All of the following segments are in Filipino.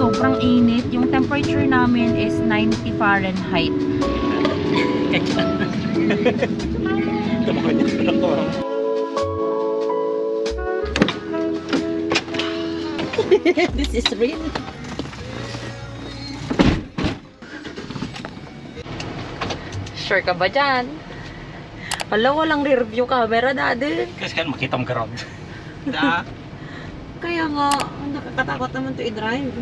sobrang init. Yung temperature namin is 90 Fahrenheit. This is real. Sure ka ba dyan? Wala, walang re-review camera, Daddy. Kasi kan makita mo karod. Kaya nga, nakakatakot naman to i-drive.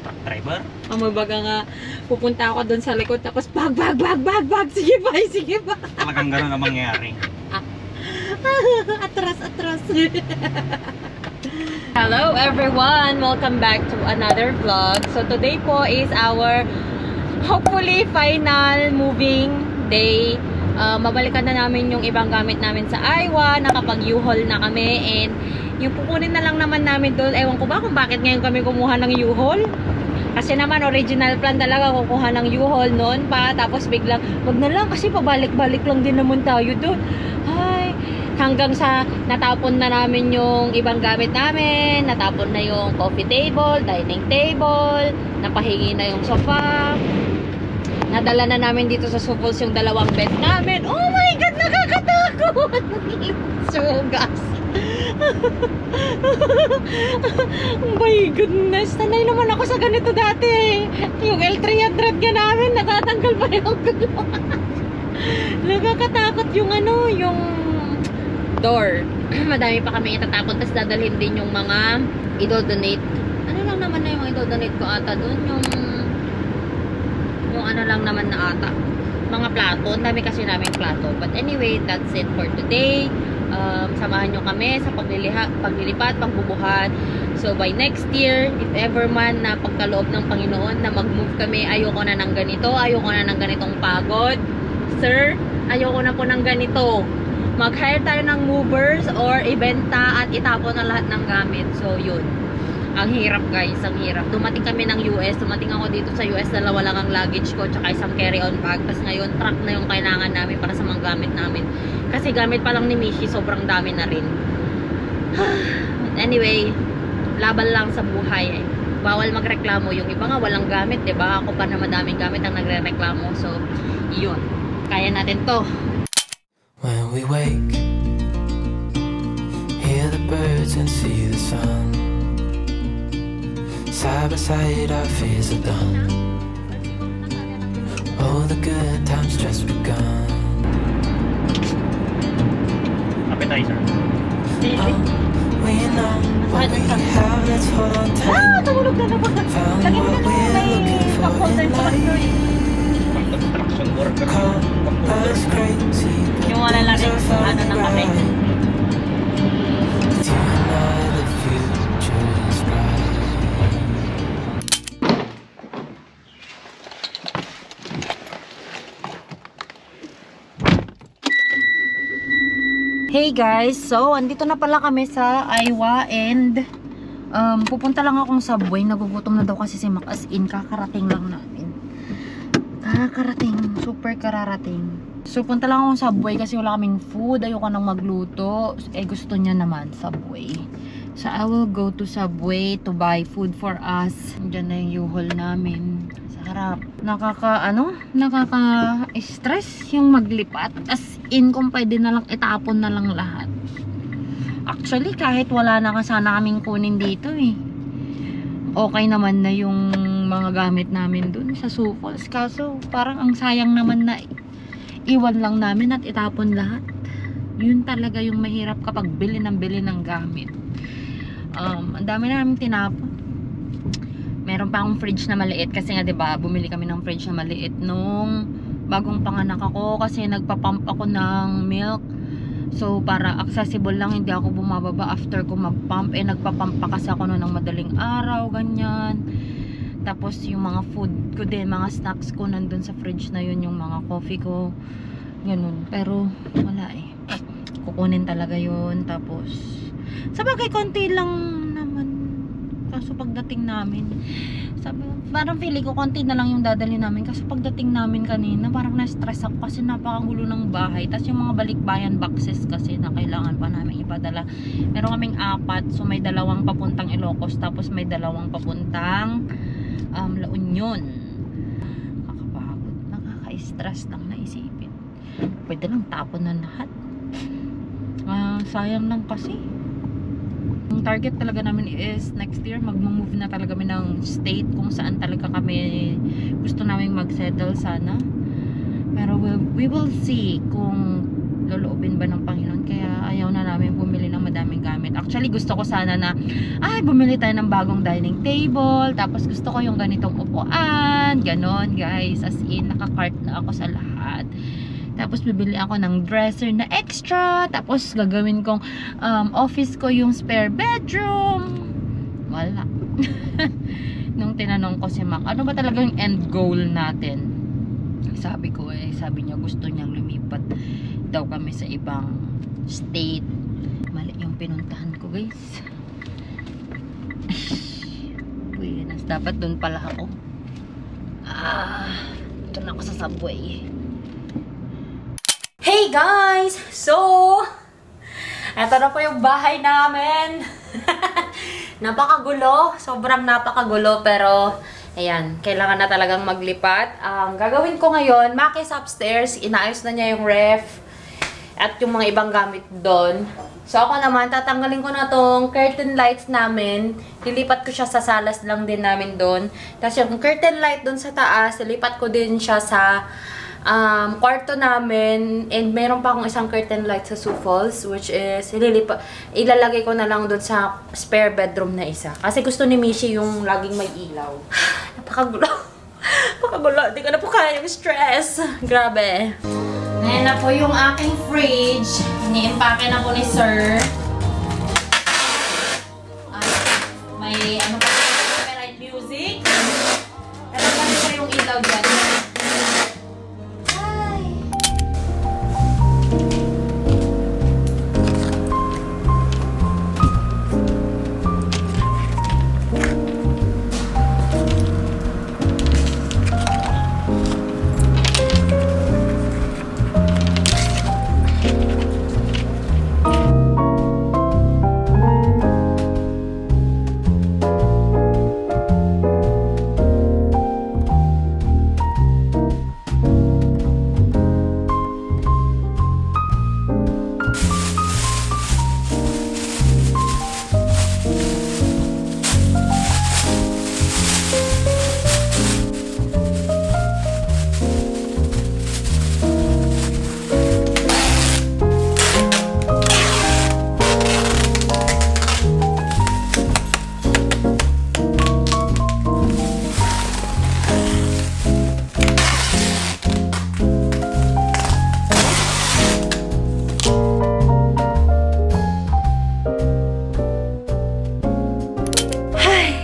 Truck driver? May baga nga, pupunta ako doon sa likod, tapos bag. Sige ba? Talagang gano'n ang mangyayari. Atras. Hello everyone! Welcome back to another vlog. So today po is our hopefully final moving day. Mabalikan na namin yung ibang gamit namin sa Iowa. Nakapag-U-Haul na kami. And yung pupunin na lang naman namin doon. Ewan ko ba kung bakit ngayon kami kumuha ng U-Haul. Kasi naman original plan talaga kukuha ng U-Haul noon pa. Tapos biglang, wag na lang kasi pabalik-balik lang din naman tayo doon. Ay, hanggang sa natapon na namin yung ibang gamit namin. Natapon na yung coffee table, dining table. Napahingi na yung sofa. Nadala na namin dito sa Suples yung dalawang bed namin. Oh my God! Nakakatakot! Sugas! Oh my goodness! Sanay naman ako sa ganito dati. Yung L300 ka namin, natatanggal pa yung gulo. Nakakatakot yung ano, yung door. Madami pa kami itatapon. Tapos dadalhin din yung mga idodonate. Ano lang naman na yung idodonate ko ata doon? Yung ano lang naman na ata, mga plato. Ang dami kasi namin plato. But anyway, that's it for today. Samahan nyo kami sa paglilipat, pagbubuhat. So by next year, if ever man na pagkaloob ng Panginoon na mag-move kami, ayoko na ng ganito, ayoko na ng ganitong pagod. Sir, ayoko na po ng ganito. Mag-hire tayo ng movers or ibenta at itapon na lahat ng gamit. So yun. Ang hirap guys, ang hirap. Dumating kami ng US, dumating ako dito sa US, dalawa lang ang luggage ko, tsaka isang carry-on bag. Tapos ngayon, truck na yung kailangan namin para sa mga gamit namin. Kasi gamit pa lang ni Mishi, sobrang dami na rin. Anyway, laban lang sa buhay eh. Bawal magreklamo. Yung iba nga walang gamit, diba? Ako pa na madaming gamit ang nagre-reklamo. So, yun. Kaya natin to. When we wake, hear the birds and see the sun. Side by side our fears are done. All the good times just begun. Appetizer. We know what we have, let's hold on tight. Tumulog na naman. Lagi mo na may pang-holder sa mag-bird. Construction worker. Us crazy, Yung wala lang rin ano ng kape. tonight the future is bright. Hey guys, so andito na pala kami sa Iowa and pupunta lang akong Subway. Nagugutom na daw kasi si Mac, as in kakarating lang namin. Super kararating. So punta lang akong Subway kasi wala kaming food, ayoko nang magluto. Gusto niya naman Subway. So I will go to Subway to buy food for us. Diyan na yung U-Haul namin. Harap. Nakaka-stress yung maglipat. As in, kung pwede na lang itapon na lang lahat. Actually, kahit wala na sana kaming kunin dito eh. Okay naman na yung mga gamit namin dun sa Suples. Kaso, parang ang sayang naman na iwan lang namin at itapon lahat. Yun talaga yung mahirap kapag bili ng gamit. Ang dami na namin tinapon. Meron pa akong fridge na maliit kasi nga 'di ba, bumili kami ng fridge na maliit nung bagong panganak ako kasi nagpa-pump ako ng milk. So para accessible lang, hindi ako bumababa after ko mag-pump. Nagpa-pump pa kasi ako noon ng madaling araw, ganyan. Tapos yung mga food ko din, mga snacks ko nandun sa fridge na yun, yung mga coffee ko. Ganun. Pero wala eh. Kukunin talaga yun. Tapos sabagay konti lang naman. Kaso pagdating namin, sabi, parang feeling ko konti na lang yung dadali namin. Kasi pagdating namin kanina, parang na-stress ako kasi napakagulo ng bahay. Tapos yung mga balikbayan boxes kasi na kailangan pa namin ipadala. Meron kaming 4, so may 2 papuntang Ilocos, tapos may 2 papuntang La Union. Kakapagod. Nakaka-stress lang naisipin. Pwede lang tapon na lahat. Sayang lang kasi. Ang target talaga namin is next year mag-move na talaga kami ng state kung saan talaga kami gusto namin mag-settle sana. Pero we will see kung loloobin ba ng Panginoon. Kaya ayaw na namin bumili ng madaming gamit. Actually gusto ko sana na bumili tayo ng bagong dining table, tapos gusto ko yung ganitong upuan, ganon guys, as in nakakart na ako sa lahat. Tapos bibili ako ng dresser na extra. Tapos gagawin kong office ko yung spare bedroom. Wala. Nung tinanong ko si Mac, ano ba talaga yung end goal natin? Sabi ko sabi niya gusto niyang lumipat daw kami sa ibang state. Mali yung pinuntahan ko guys. Buenas. Dapat dun pala ako. Ito na ako sa subway. Hey guys! So, eto na po yung bahay namin. Napakagulo. Sobrang napakagulo. Pero, ayan, kailangan na talagang maglipat. Ang gagawin ko ngayon, Makis upstairs. Inaayos na niya yung ref. At yung mga ibang gamit doon. So, ako naman, tatanggalin ko na tong curtain lights namin. Lilipat ko siya sa salas lang din namin doon. Tapos yung curtain light doon sa taas, lilipat ko din siya sa kwarto namin, and meron pa akong isang curtain light sa Sioux Falls, which is ilalagay ko na lang doon sa spare bedroom na isa. Kasi gusto ni Mishi yung laging may ilaw. Napakagulo. Napakagulo. Hindi ko na po kaya yung stress. Grabe. Ngayon na po yung aking fridge. Ini-impake na po ni Sir. May ano pa, copyright music. Pero kasi pa yung ilaw dyan.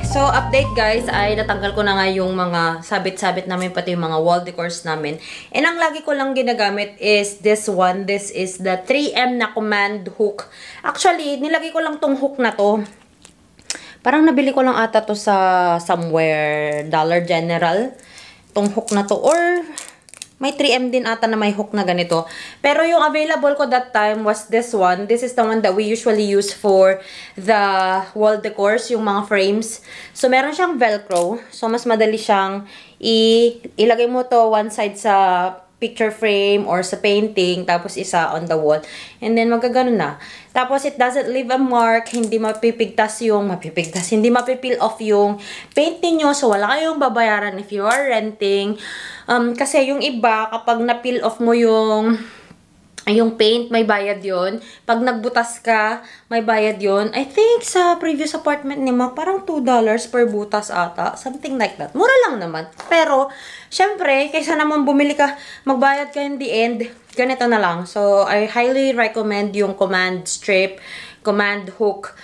So, update guys, ay natanggal ko na nga yung mga sabit-sabit namin, pati yung mga wall decors namin. And ang lagi ko lang ginagamit is this one. This is the 3M na command hook. Actually, nilagay ko lang tong hook na to. Parang nabili ko lang ata to sa somewhere, Dollar General. Tong hook na to. Or may 3M din ata na may hook na ganito. Pero yung available ko that time was this one. This is the one that we usually use for the wall decors, yung mga frames. So, meron siyang Velcro. So, mas madali siyang ilagay mo to one side sa picture frame or sa painting, tapos isa on the wall. And then, magkaganon na. Tapos, it doesn't leave a mark. Hindi hindi mapipeel off yung painting nyo. So, wala kayong babayaran if you are renting. Kasi yung iba, kapag na-peel off mo yung paint, may bayad yon. Pag nagbutas ka, may bayad yon. I think sa previous apartment ni Ma, parang $2 per butas ata. Something like that. Mura lang naman. Pero, syempre, kaysa naman bumili ka, magbayad ka in the end, ganito na lang. So, I highly recommend yung command strip, command hook.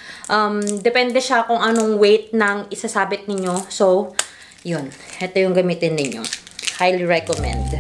Depende siya kung anong weight ng isasabit ninyo. So, yun. Ito yung gamitin ninyo. Highly recommend.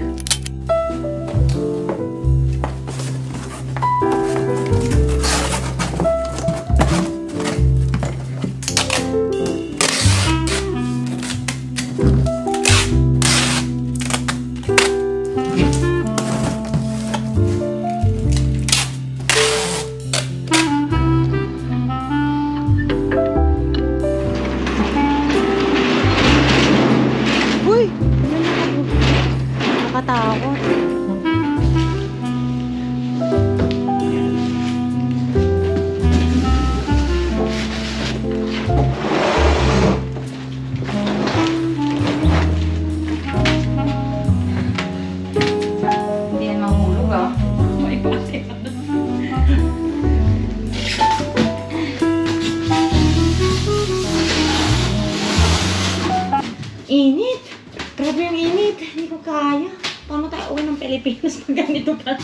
Pilipinas pag ganito pa.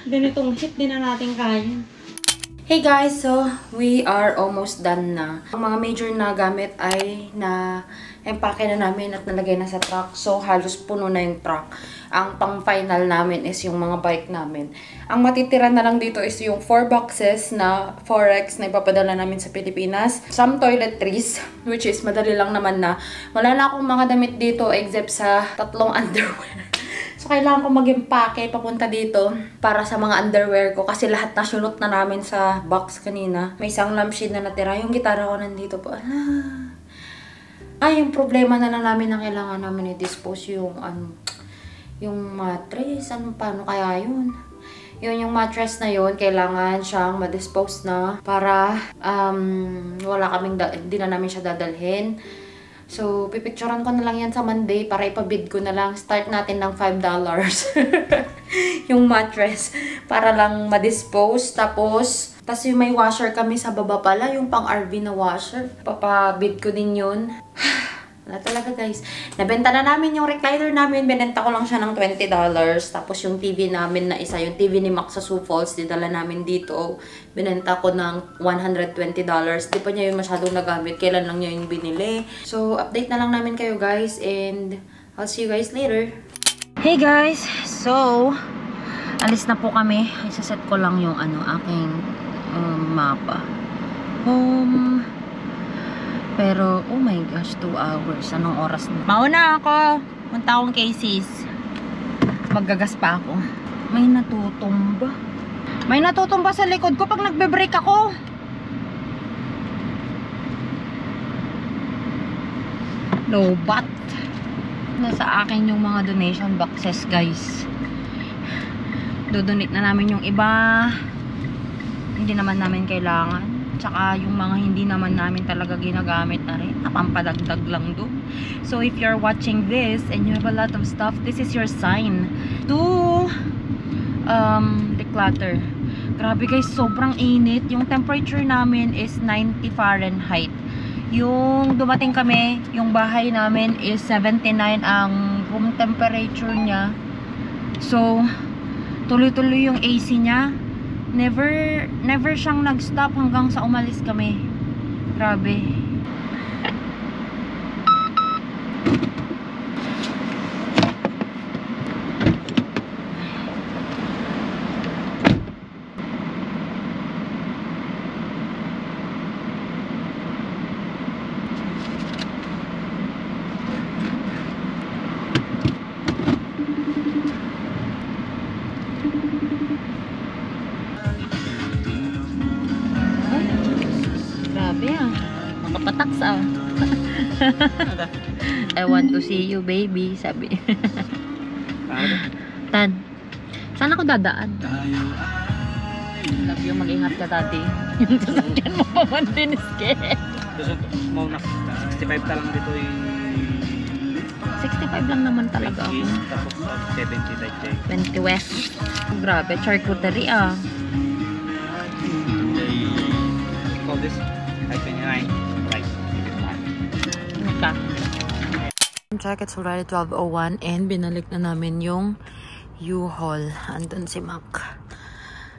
Ganitong hit din na natin kaya. Hey guys, so we are almost done na. Ang mga major na gamit ay na-empake na namin at nalagay na sa truck. So halos puno na yung truck. Ang pang-final namin is yung mga bike namin. Ang matitira na lang dito is yung 4 boxes na Forex na ipapadala namin sa Pilipinas. Some toiletries, which is madali lang naman na. Wala na akong mga damit dito except sa 3 underwear. So, kailangan ko mag-empake papunta dito para sa mga underwear ko kasi lahat na sunot na namin sa box kanina. May isang lampshade na natira. Yung gitara ko nandito po. Yung problema na lang namin na kailangan namin i-dispose yung yung mattress. Paano kaya yun? Yung mattress na yun, kailangan siyang ma-dispose na para wala kaming, hindi na namin siya dadalhin. So, pipicturean ko na lang yan sa Monday para ipabid ko na lang. Start natin ng $5 yung mattress para lang ma-dispose. Tapos yung may washer kami sa baba pala, yung pang RV na washer. Papabid ko din yun. Wala talaga guys. Nabenta na namin yung recliner namin. Binenta ko lang siya ng $20. Tapos yung TV namin na isa, yung TV ni Max sa Sioux Falls, dinala namin dito. Binenta ko ng $120. Di pa niya yun masyadong nagamit. Kailan lang niya yung binili. So, update na lang namin kayo guys. And I'll see you guys later. Hey guys! So, alis na po kami. Isaset ko lang yung aking mapa. Pero, oh my gosh, 2 hours. Anong oras na? Mauna ako. Punta akong Casey's. Maggagas pa ako. May natutumba. May natutumba sa likod ko pag nagbe-brake ako. Lobat. Nasa akin yung mga donation boxes, guys. Dodonate na namin yung iba. Hindi naman namin kailangan. Tsaka yung mga hindi naman namin talaga ginagamit na rin. Napampadagdag lang do. So if you're watching this and you have a lot of stuff, this is your sign to declutter. Grabe guys, sobrang init. Yung temperature namin is 90 Fahrenheit. Yung dumating kami, yung bahay namin is 79 ang room temperature niya. So, tuloy-tuloy yung AC niya. Never siyang nag-stop hanggang sa umalis kami. Grabe. Makapataks I want to see you baby, sabi. Tan, saan ako dadaan? Love you, mag-ingat ka dati. Yung sasakyan mo pa man din scared. Mau na 65 lang dito 65 lang naman talaga ako. Tapos 70 like 20 west. Grabe, charcuterie call this 529. Check, it's already 12:01 and binalik na namin yung U-Haul. Andun si Mac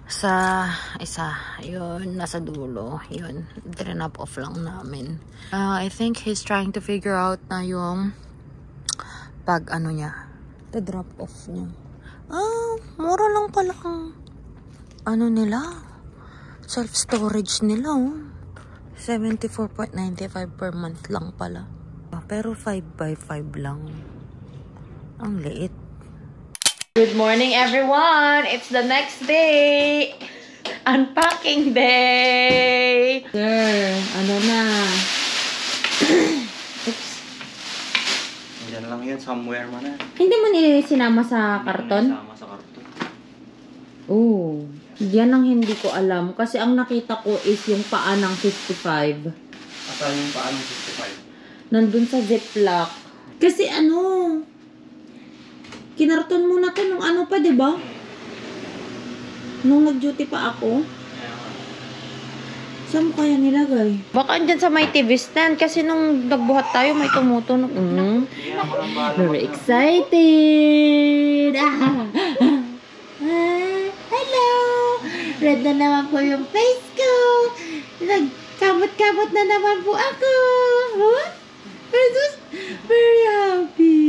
sa isa. Yun, nasa dulo. Yun, drinap off lang namin. I think he's trying to figure out na yung pag niya, the drop off niya. Mura lang pala ang nila, self-storage nila. 74.95 per month lang pala. Pero 5x5 lang. Ang liit. Good morning everyone! It's the next day! Unpacking day! Sir, na? Oops. Yan lang yan, somewhere man na. Hindi mo sinama sa karton? Sama sa karton. Oh, yan ang hindi ko alam. Kasi ang nakita ko is yung paa ng 55. Asan yung paa ng 55? Nandun sa Ziploc. Kasi kinarton mo na to nung pa, diba? Nung nag-duty pa ako. Saan mo kaya nilagay? Baka andyan sa may TV stand kasi nung nagbuhat tayo may tumutunog. Very excited! Hello! Red na naman po yung face ko! Nagkamot-kamot na naman po ako! Huh? I'm just very happy!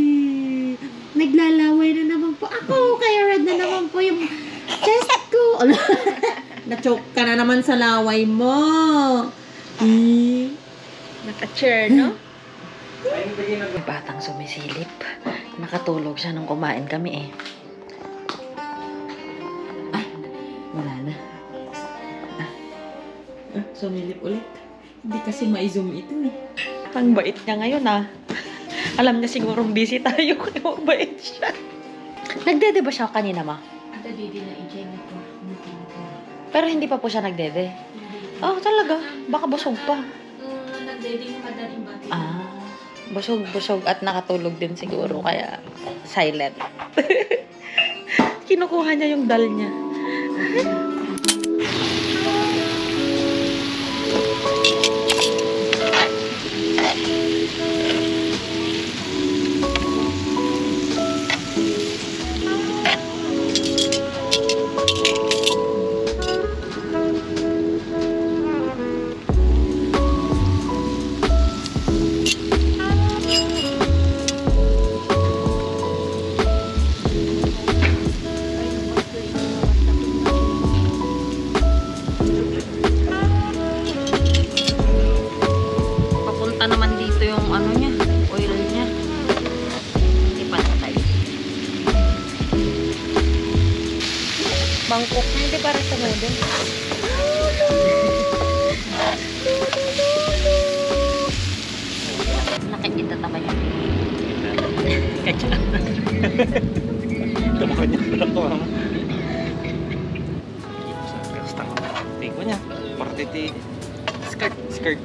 Naglalaway na naman po ako! Kaya red na naman po yung chest ko! Na-choke ka na naman sa laway mo! Naka-chair, no? May batang sumisilip. Nakatulog siya nung kumain kami eh. Ay, wala na. Sumilip ulit. Hindi kasi ma-zoom ito eh. Ang bait niya ngayon ah. Alam niya sigurong busy tayo kaya mabait siya. Nagdede ba siya kanina ma? Nagdede na i-check ko. Pero hindi pa po siya nagdede? Oh, talaga? Baka busog pa. Nagdede yung madaling bati. Busog at nakatulog din siguro kaya silent. Kinukuha niya yung dal niya. Naman dito yung ano niya, oil niya. Hindi patay. Bangkok na, hindi para sa noodle. Nakikita tama niya. Kacang. Tama niya. Ako ha. Stang. Tiko niya. Partiti. Skirt.